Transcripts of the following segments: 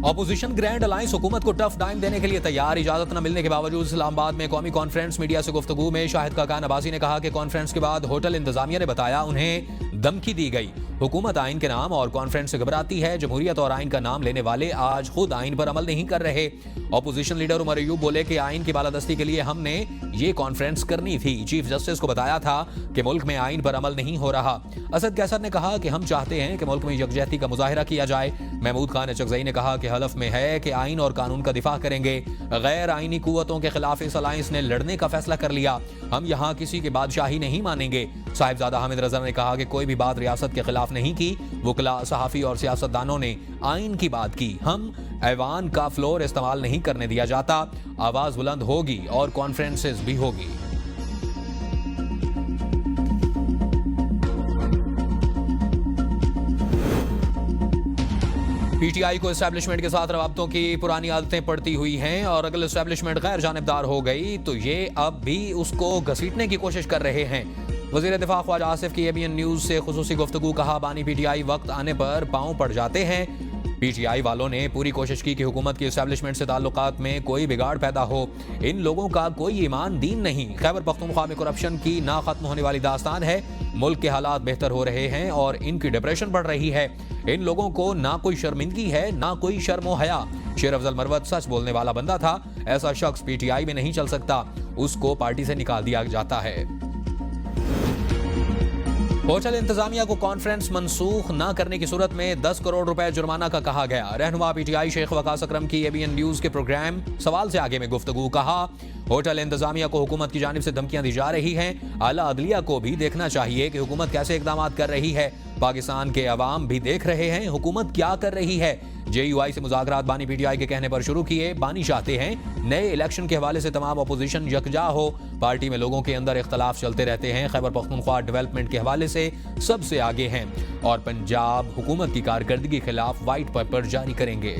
Opposition grand alliance हुकूमत को tough time देने के लिए तैयार। इजाजत न मिलने के बावजूद इस्लामाबाद में कौमी कॉन्फ्रेंस मीडिया से गुफ्तगू में शाहिद खाकान अब्बासी ने कहा कि कॉन्फ्रेंस के बाद होटल इंतजामिया ने बताया उन्हें धमकी दी गई। हुकूमत आइन के नाम और कॉन्फ्रेंस से घबराती है। जमहूरियत और आइन का नाम लेने वाले आज खुद आइन पर अमल नहीं कर रहे। ऑपोजिशन लीडर उमर अयूब बोले कि आइन की बालादस्ती के लिए हमने ये कॉन्फ्रेंस करनी थी। चीफ जस्टिस को बताया था कि मुल्क में आइन पर अमल नहीं हो रहा। असद कैसर ने कहा कि हम चाहते हैं कि मुल्क में यकजहती का मुजाहिरा किया जाए। महमूद खान अचकजई ने कहा कि हलफ में है कि आइन और कानून का दिफा करेंगे। गैर आइनी कुव्वतों के खिलाफ इस अलायंस ने लड़ने का फैसला कर लिया। हम यहाँ किसी की बादशाही नहीं मानेंगे। साहिबजादा हामिद रजा ने कहा कि कोई भी बात रियासत के खिलाफ नहीं की। वकला, सहाफी और सियासतदानों ने आइन की बात की। हम ऐवान का फ्लोर इस्तेमाल नहीं करने दिया जाता। आवाज बुलंद होगी और कॉन्फ्रेंसेस भी होगी। पीटीआई को एस्टैब्लिशमेंट के साथ रवाबतों की पुरानी आदतें पड़ती हुई हैं और अगर एस्टैब्लिशमेंट गैर जानिबदार हो गई तो ये अब भी उसको घसीटने की कोशिश कर रहे हैं। वज़ीर दिफा ख्वाजा आसिफ की एबीएन न्यूज से खुसूसी गुफ्तगू। कहा बानी पीटीआई वक्त आने पर पांव पड़ जाते हैं। पीटीआई वालों ने पूरी कोशिश की कि हुकूमत की एस्टैब्लिशमेंट से ताल्लुकात में कोई बिगाड़ पैदा हो। इन लोगों का कोई ईमान दीन नहीं। खैबर पख्तूनख्वा में करप्शन की ना खत्म होने वाली दास्तान है। मुल्क के हालात बेहतर हो रहे हैं और इनकी डिप्रेशन बढ़ रही है। इन लोगों को ना कोई शर्मिंदगी है ना कोई शर्मो हया। शेर अफजल मरवत सच बोलने वाला बंदा था। ऐसा शख्स पीटीआई में नहीं चल सकता। उसको पार्टी से निकाल दिया जाता है। होटल इंतजामिया को कॉन्फ्रेंस मनसूख न करने की सूरत में 10 करोड़ रुपए जुर्माना का कहा गया। रहनुमा पीटीआई शेख वकास अकरम की एबीएन न्यूज के प्रोग्राम सवाल से आगे में गुफ्तगू। कहा होटल इंतजामिया को हुकूमत की जानिब से धमकियां दी जा रही हैं। आला अदलिया को भी देखना चाहिए कि हुकूमत कैसे इकदाम कर रही है। पाकिस्तान के अवाम भी देख रहे हैं हुकूमत क्या कर रही है। जेयूआई से मुज़ाकरात बानी पीटीआई के कहने पर शुरू किए। बानी चाहते हैं नए इलेक्शन के हवाले से तमाम अपोजिशन यकजा हो। पार्टी में लोगों के अंदर इख्तलाफ चलते रहते हैं। खैबर पख्तूनख्वा डेवलपमेंट के हवाले से सबसे आगे हैं और पंजाब हुकूमत की कारकर्दगी के खिलाफ व्हाइट पेपर जारी करेंगे।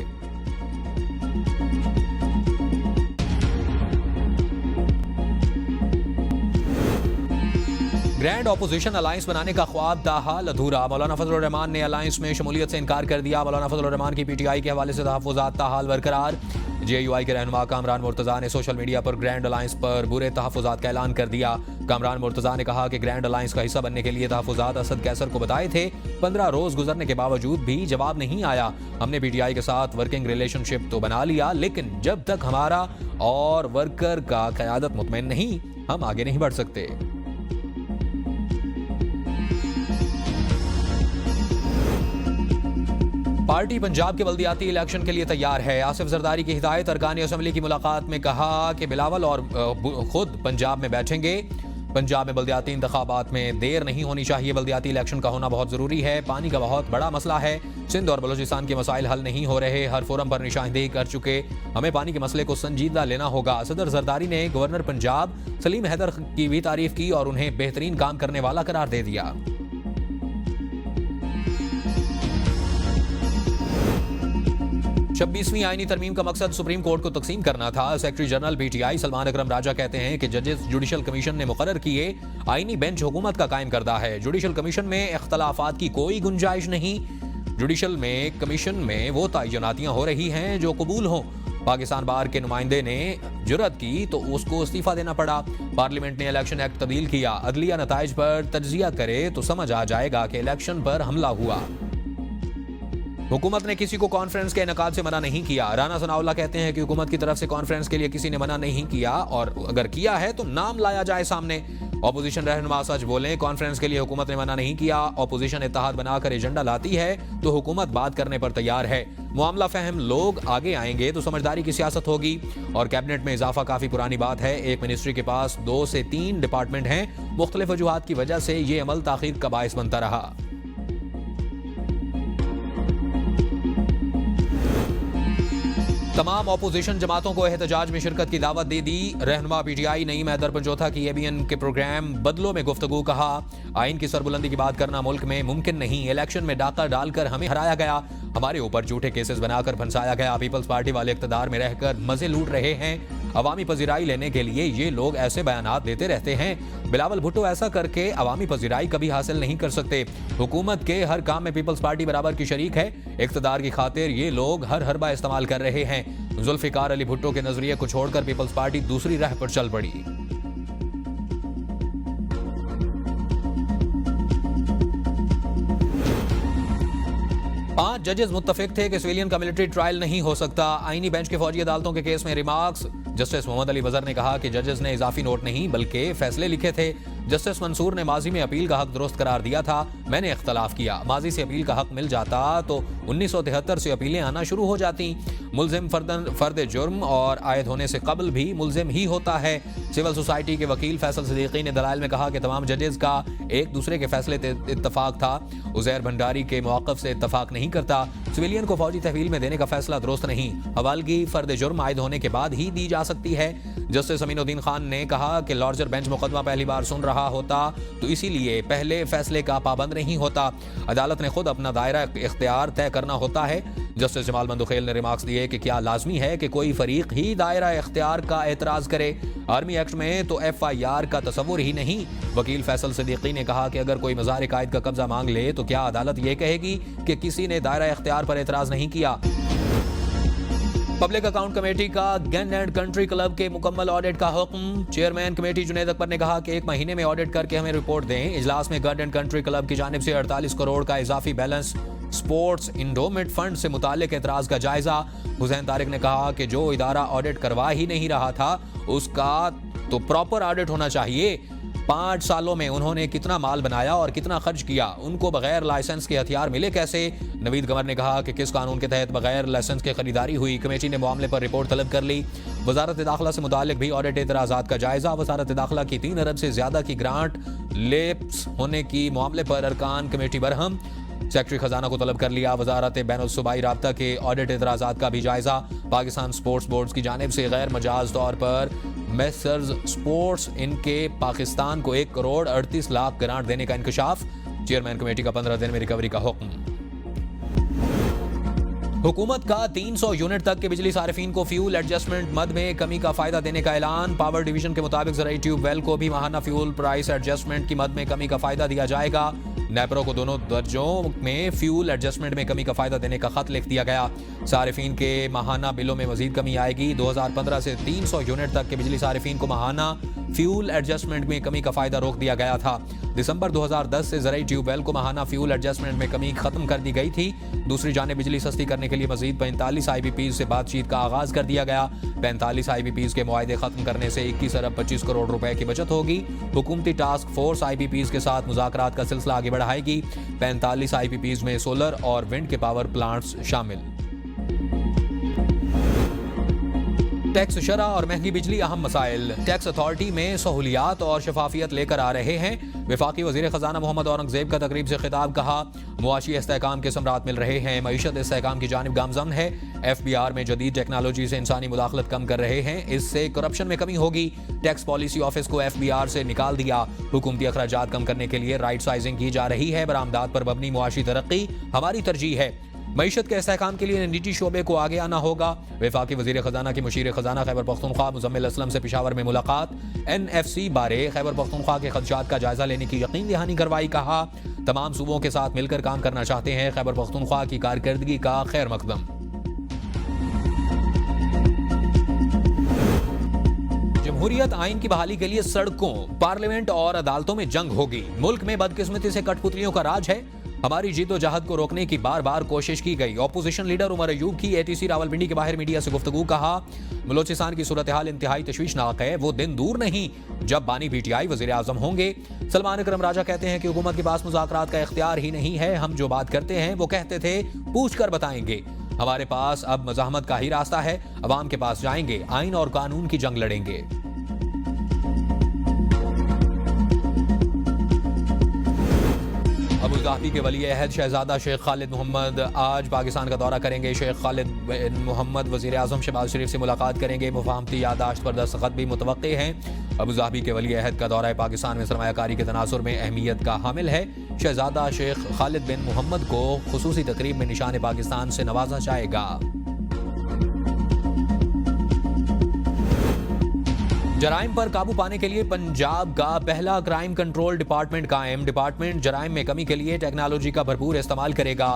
ग्रैंड ऑपोजिशन अलायंस बनाने का ख्वाब ताहाल अधूरा। मौलाना फजल रहमान ने अलायंस में शमूलियत से इनकार कर दिया। मौलाना फजल रहमान की पीटीआई के हवाले से तहफ़्फ़ुज़ात ताहाल बरकरार। जेयूआई के रहनुमा कामरान मुर्तज़ा ने सोशल मीडिया पर ग्रैंड अलायंस पर बुरे तहफ़्फ़ुज़ात का ऐलान कर दिया। कामरान मुर्तज़ा ने कहा कि ग्रैंड अलायंस का हिस्सा बनने के लिए तहफ़्फ़ुज़ात असद कैसर को बताए थे। 15 रोज गुजरने के बावजूद भी जवाब नहीं आया। हमने पीटीआई के साथ वर्किंग रिलेशनशिप तो बना लिया, लेकिन जब तक हमारा और वर्कर का क़यादत मुतमईन नहीं, हम आगे नहीं बढ़ सकते। पार्टी पंजाब के बल्दियाती इलेक्शन के लिए तैयार है। आसिफ जरदारी की हिदायत। अरकान असम्बली की मुलाकात में कहा कि बिलावल और खुद पंजाब में बैठेंगे। पंजाब में बल्दियाती इंतखाबात में देर नहीं होनी चाहिए। बल्दियाती इलेक्शन का होना बहुत जरूरी है। पानी का बहुत बड़ा मसला है। सिंध और बलूचिस्तान के मसाइल हल नहीं हो रहे। हर फोरम पर निशानदेही कर चुके। हमें पानी के मसले को संजीदा लेना होगा। सदर जरदारी ने गवर्नर पंजाब सलीम हैदर की भी तारीफ की और उन्हें बेहतरीन काम करने वाला करार दे दिया। 26वीं आईनी तरमीम का मकसद सुप्रीम कोर्ट को तकसीम करना था। सेक्रेटरी जनरल पीटीआई सलमान अकरम राजा कहते हैं कि जजेस जुडिशल कमीशन ने मुकर्रर किए आईनी बेंच हुकूमत का कायम करदा है। जुडिशल कमीशन में इख्तलाफात की कोई गुंजाइश नहीं। जुडिशल में कमीशन में वो तयनातियां हो रही हैं जो कबूल हों। पाकिस्तान बार के नुमाइंदे ने जुर्रत की तो उसको इस्तीफा देना पड़ा। पार्लियामेंट ने इलेक्शन एक्ट तब्दील किया। अदलिया नताइज पर तज्जिया करे तो समझ आ जाएगा कि इलेक्शन पर हमला हुआ। हुकूमत ने किसी को कॉन्फ्रेंस के इनेकाद से मना नहीं किया। राना सनाउल्लाह कहते हैं कि हुकूमत की तरफ से कॉन्फ्रेंस के लिए किसी ने मना नहीं किया और अगर किया है तो नाम लाया जाए सामने। ऑपोजिशन रहनुमा सच बोलें, कॉन्फ्रेंस के लिए हुकूमत ने मना नहीं किया। ऑपोजिशन इत्तेहाद बनाकर एजेंडा लाती है तो हुकूमत बात करने पर तैयार है। मामला फहम लोग आगे आएंगे तो समझदारी की सियासत होगी। और कैबिनेट में इजाफा काफी पुरानी बात है। एक मिनिस्ट्री के पास 2 से 3 डिपार्टमेंट हैं। मुख्तलिफ वजूहात की वजह से ये अमल ताखीर का बायस बनता रहा। तमाम ऑपोजिशन जमातों को एहतजाज में शिरकत की दावत दे दी। रहनुमा पीटीआई नईम हैदर पंजोथा की एबीएन के प्रोग्राम बदलों में गुफ्तगू। कहा आइन की सरबुलंदी की बात करना मुल्क में मुमकिन नहीं। इलेक्शन में डाका डालकर हमें हराया गया। हमारे ऊपर झूठे केसेस बनाकर फंसाया गया। पीपल्स पार्टी वाले इख्तिदार में रहकर मजे लूट रहे हैं। अवामी पजीराई लेने के लिए ये लोग ऐसे बयानात देते रहते हैं। बिलावल भुट्टो ऐसा करके अवामी पजीराई कभी हासिल नहीं कर सकते। हुकूमत के हर काम में पीपल्स पार्टी बराबर की शरीक है। इख्तिदार की खातिर ये लोग हर हरबा इस्तेमाल कर रहे हैं। जुल्फिकार अली भुट्टो के नजरिए को छोड़कर पीपल्स पार्टी दूसरी राह पर चल पड़ी। 5 जजेस मुत्तफिक थे कि सिविलियन का मिलिट्री ट्रायल नहीं हो सकता। आईनी बेंच के फौजी अदालतों के केस में रिमार्क्स। जस्टिस मोहम्मद अली वज़र ने कहा कि जजेस ने इजाफी नोट नहीं बल्कि फैसले लिखे थे। जस्टिस मंसूर ने माजी में अपील का हक दुरुस्त करार दिया था। मैंने इख्तलाफ किया। माजी से अपील का हक मिल जाता तो 1973 से अपीलें आना शुरू हो जाती। मुल्जिम फर्द जुर्म और आयद होने से कबल भी मुल्जिम ही होता है। सिविल सोसाइटी के वकील फैसल सिद्दीकी ने दलाइल में कहा कि तमाम जजेस का एक दूसरे के फैसले इत्तफाक था। उज़ैर भंडारी के मौक़िफ़ से इत्तफाक नहीं करता। सिविलियन को फौजी तहवील में देने का फैसला दुरुस्त नहीं। हवालगी फर्द जुर्म आयद होने के बाद ही दी जा सकती है। जस्टिस अमीनुद्दीन खान ने कहा कि लार्जर बेंच मुकदमा पहली बार सुन रहा होता तो इसीलिए पहले फैसले का पाबंद नहीं होता। अदालत ने खुद अपना दायरा इख्तियार तय करना होता है। जस्टिस जमाल बंदुखेल ने रिमार्क्स दिए कि क्या लाजमी है कि कोई फरीक ही दायरा इख्तियार का एतराज करे। आर्मी एक्ट में तो FIR का तस्वुर ही नहीं। वकील फैसल सिद्दीकी ने कहा कि अगर कोई मज़ार कायद का कब्जा मांग ले तो क्या अदालत यह कहेगी कि किसी ने दायरा इख्तियार पर एतराज नहीं किया। पब्लिक अकाउंट कमेटी का गन एंड कंट्री क्लब के मुकम्मल ऑडिट का हुक्म। चेयरमैन कमेटी जुनैद अकबर ने कहा कि 1 महीने में ऑडिट करके हमें रिपोर्ट दें। इजलास में गन एंड कंट्री क्लब की जानिब से 48 करोड़ का इजाफी बैलेंस स्पोर्ट्स इंडोमेंट फंड से मुतालिक एतराज का जायजा। हुसैन तारिक ने कहा कि जो इदारा ऑडिट करवा ही नहीं रहा था उसका तो प्रॉपर ऑडिट होना चाहिए। 5 सालों में उन्होंने कितना माल बनाया और कितना खर्च किया, उनको बगैर लाइसेंस के हथियार मिले कैसे। नवीद गंवर ने कहा कि किस कानून के तहत बगैर लाइसेंस के खरीदारी हुई। कमेटी ने मामले पर रिपोर्ट तलब कर ली। वजारत दाखिला से मुतालिक भी ऑडिट एतराज़ात का जायजा। वजारत दाखिला की 3 अरब से ज्यादा की ग्रांट लेप्स होने की मामले पर अरकान कमेटी बरहम। सेक्रेटरी खजाना को तलब कर लिया। वजारत बैनुल सूबाई राब्ता के ऑडिट एतराज़ात का भी जायजा। पाकिस्तान स्पोर्ट्स बोर्ड की जानिब से गैर मजाज तौर पर मेसर्स स्पोर्ट्स इनके पाकिस्तान को 1 करोड़ 38 लाख ग्रांट देने का इंकशाफ। चेयरमैन कमेटी का 15 दिन में रिकवरी का हुक्म। हुकूमत का 300 यूनिट तक के बिजली सारिफीन को फ्यूल एडजस्टमेंट मद में कमी का फायदा देने का ऐलान। पावर डिवीजन के मुताबिक ज़राई ट्यूबवेल को भी माहाना फ्यूल प्राइस एडजस्टमेंट की मद में कमी का फायदा दिया जाएगा। नेपरो को दोनों दर्जों में फ्यूल एडजस्टमेंट में कमी का फायदा देने का खत लिख दिया गया। सारिफीन के माहाना बिलों में मजीद कमी आएगी। 2015 से 300 यूनिट तक के बिजली सारिफीन को माहाना फ्यूल एडजस्टमेंट में कमी का फायदा रोक दिया गया था। दिसंबर 2010 से ज़राई ट्यूबवेल को माहाना फ्यूल एडजस्टमेंट में कमी खत्म कर दी गई थी। दूसरी जाने बिजली सस्ती करने के लिए मजीद 45 IBPs से बातचीत का आगाज कर दिया गया। 45 IBPs के मुआहदे खत्म करने से 21 अरब 25 करोड़ रुपए की बचत होगी। हुकूमती टास्क फोर्स IBPs के साथ मुज़ाकरात का सिलसिला आगे बढ़ाएगी। 45 IBPs में सोलर और विंड के पावर प्लांट्स शामिल। टैक्स शरह और महंगी बिजली अहम मसाइल। टैक्स अथॉरिटी में सहूलियात और शफाफियत लेकर आ रहे हैं। वफाकी वजीर खजाना मोहम्मद औरंगजेब का तकरीब से खिताब। कहा मुआशी इस्तेहकाम के समरात मिल रहे हैं। मईशत इस्तेहकाम की जानिब गामजन है। FBR में जदीद टेक्नोलॉजी से इंसानी मुदाखलत कम कर रहे हैं। इससे करप्शन में कमी होगी। टैक्स पॉलिसी ऑफिस को FBR से निकाल दिया। हुकूमती अखराजात कम करने के लिए राइट साइजिंग की जा रही है। बरामदात पर मबनी मुआशी तरक्की हमारी तरजीह है। मईशत के इस्तेहकाम के लिए निजी शोबे को आगे आना होगा। वफाकी वजीर खजाना की मुशीर खजाना खैबर पख्तूनख्वा मुजम्मिल असलम से पेशावर में मुलाकात। NFC बारे खैबर पख्तूनख्वा के खदशात का जायजा लेने की यकीन दहानी करवाई। कहा तमाम सूबों के साथ मिलकर काम करना चाहते हैं। खैबर पख्तूनख्वा की कारकर्दगी का खैर मकदम। जमहूरियत आइन की बहाली के लिए सड़कों, पार्लियामेंट और अदालतों में जंग होगी। मुल्क में बदकिस्मती से कठपुतलियों का राज है। हमारी जीतोजहद को रोकने की बार बार कोशिश की गई। ऑपोजिशन लीडर उमर अयूब की ATC रावलपिंडी के बाहर मीडिया से गुफ्तगू। कहा बलोचिस्तान की सूरत हाल इंतहाई तशवीशनाक है। वो दिन दूर नहीं जब बानी PTI वजीर आजम होंगे। सलमान अकरम राजा कहते हैं कि हुकूमत के पास मुज़ाकरात का इख्तियार ही नहीं है। हम जो बात करते हैं वो कहते थे पूछ कर बताएंगे। हमारे पास अब मज़ाहमत का ही रास्ता है। अवाम के पास जाएंगे, आइन और कानून की जंग लड़ेंगे। अबू धाबी के वली अहद शहजादा शेख खालिद मोहम्मद आज पाकिस्तान का दौरा करेंगे। शेख खालिद बिन मोहम्मद वज़ीर आज़म शहबाज शरीफ से मुलाकात करेंगे। मुफाहमती यादाश्त पर दस्तखत भी मुतवक्की हैं। अबू धाबी के वली अहद का दौरा पाकिस्तान में सरमायाकारी के तनासुर में अहमियत का हामिल है। शहजादा शेख खालिद बिन मोहम्मद को खुसूसी तकरीब में निशान पाकिस्तान से नवाजा जाएगा। जराइम पर काबू पाने के लिए पंजाब का पहला क्राइम कंट्रोल डिपार्टमेंट कायम। डिपार्टमेंट जराइम में कमी के लिए टेक्नोलॉजी का भरपूर इस्तेमाल करेगा।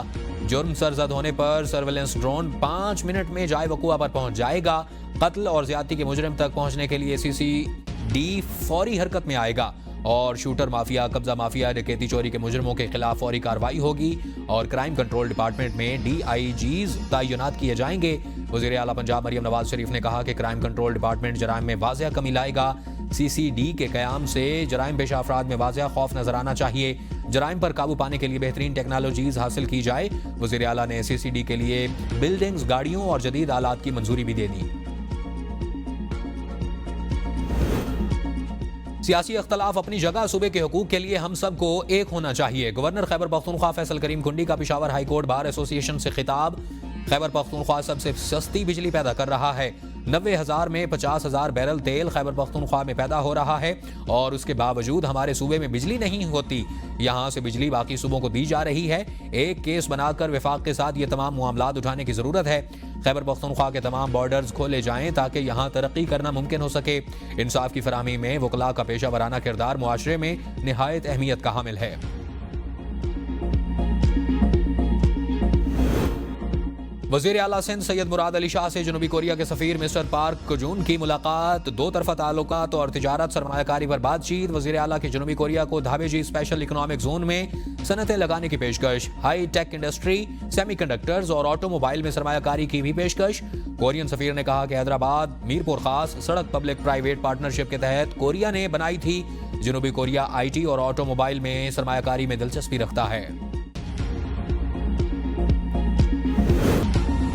जुर्म सरजद होने पर सर्वेलेंस ड्रोन 5 मिनट में जाए वकुआ पर पहुंच जाएगा। कत्ल और ज्यादती के मुजरिम तक पहुंचने के लिए सीसीडी फौरी हरकत में आएगा और शूटर माफिया, कब्जा माफिया, डकैती चोरी के मुजरिमों के खिलाफ फौरी कार्रवाई होगी और क्राइम कंट्रोल डिपार्टमेंट में DIGs तैनात किए जाएंगे। वज़ीर आला पंजाब मरियम नवाज शरीफ ने कहा कि क्राइम कंट्रोल डिपार्टमेंट जराइम में वाज़ेह कमी लाएगा। CCD के क़याम से जराइम पेशा अफराद में वाज़ेह खौफ नजर आना चाहिए। जराइम पर काबू पाने के लिए बेहतरीन टेक्नोलॉजीज हासिल की जाए। वज़ीर आला ने CCD के लिए बिल्डिंग्स, गाड़ियों और जदीद आलात की मंजूरी भी दे दी। सियासी अख्तलाफ अपनी जगह, सूबे के हुकूक के लिए हम सबको एक होना चाहिए। गवर्नर खैबर पख्तूनख्वा फैसल करीम कुंडी का Peshawar high court bar association से खिताब। खैबर पख्तूनख्वा सबसे सस्ती बिजली पैदा कर रहा है। 90,000 में 50,000 बैरल तेल खैबर पख्तूनख्वा में पैदा हो रहा है और उसके बावजूद हमारे सूबे में बिजली नहीं होती। यहाँ से बिजली बाकी सूबों को दी जा रही है। एक केस बनाकर विफाक के साथ ये तमाम मामलात उठाने की जरूरत है। खैबर पख्तूनख्वा के तमाम बॉर्डर्स खोले जाएं ताकि यहाँ तरक्की करना मुमकिन हो सके। इंसाफ की फराहमी में वकला का पेशा वराना किरदार मुआशरे में निहायत अहमियत का हामिल है। वज़ीर आला सिंध सैयद मुराद अली शाह से जनूबी कोरिया के सफीर मिस्टर पार्क कुजून की मुलाकात। दो तरफा ताल्लुकात और तिजारत, सरमायाकारी पर बातचीत। वज़ीर आला की जनूबी कोरिया को धाबेजी स्पेशल इकोनॉमिक जोन में सनतें लगाने की पेशकश। हाई टेक इंडस्ट्री, सेमीकंडक्टर्स और ऑटोमोबाइल में सरमायाकारी की भी पेशकश। कोरियन सफीर ने कहा कि हैदराबाद मीरपुर खास सड़क पब्लिक प्राइवेट पार्टनरशिप के तहत कोरिया ने बनाई थी। जनूबी कोरिया IT और ऑटोमोबाइल में सरमायाकारी में दिलचस्पी रखता है।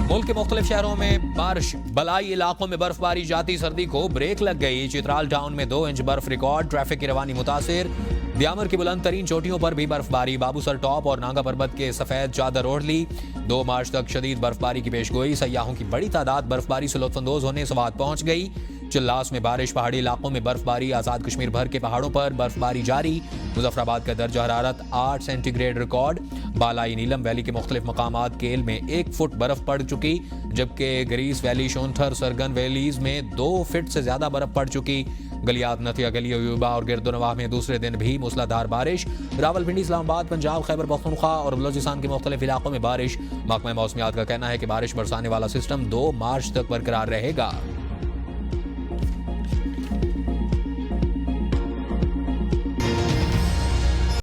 मुल्क के मुख्तलिफ शहरों में बारिश, बलाई इलाकों में बर्फबारी, जाती सर्दी को ब्रेक लग गई। चित्राल टाउन में 2 इंच बर्फ रिकॉर्ड, ट्रैफिक की रवानी मुतासिर। ब्यामर की बुलंद तरीन चोटियों पर भी बर्फबारी, बाबूसर टॉप और नांगा पर्वत के सफेद चादर ओढ़ ली। 2 मार्च तक शदीद बर्फबारी की पेशगोई। सयाहों की बड़ी तादाद बर्फबारी से लुत्फानंदोज होने सवात पहुंच गई। चिल्लास में बारिश, पहाड़ी इलाकों में बर्फबारी, आजाद कश्मीर भर के पहाड़ों पर बर्फबारी जारी। मुजफ्फराबाद का दर्जा हरारत 8 सेंटीग्रेड रिकॉर्ड। बालाई नीलम वैली के मुख्तलिफ मकामात केल में 1 फुट बर्फ पड़ चुकी, जबकि ग्रीस वैली, शोनथर, सरगन वैलीज में 2 फीट से ज्यादा बर्फ पड़ चुकी। गलियात, नथिया गली, अयूबा और गिरदोनवाह में दूसरे दिन भी मूसलाधार बारिश। रावलपिंडी, इस्लामाबाद, पंजाब, खैबर पख्तूनख्वा और बलोचिस्तान के मुख्तलिफ इलाकों में बारिश। महकमा मौसमियात का कहना है कि बारिश बरसाने वाला सिस्टम 2 मार्च तक बरकरार रहेगा।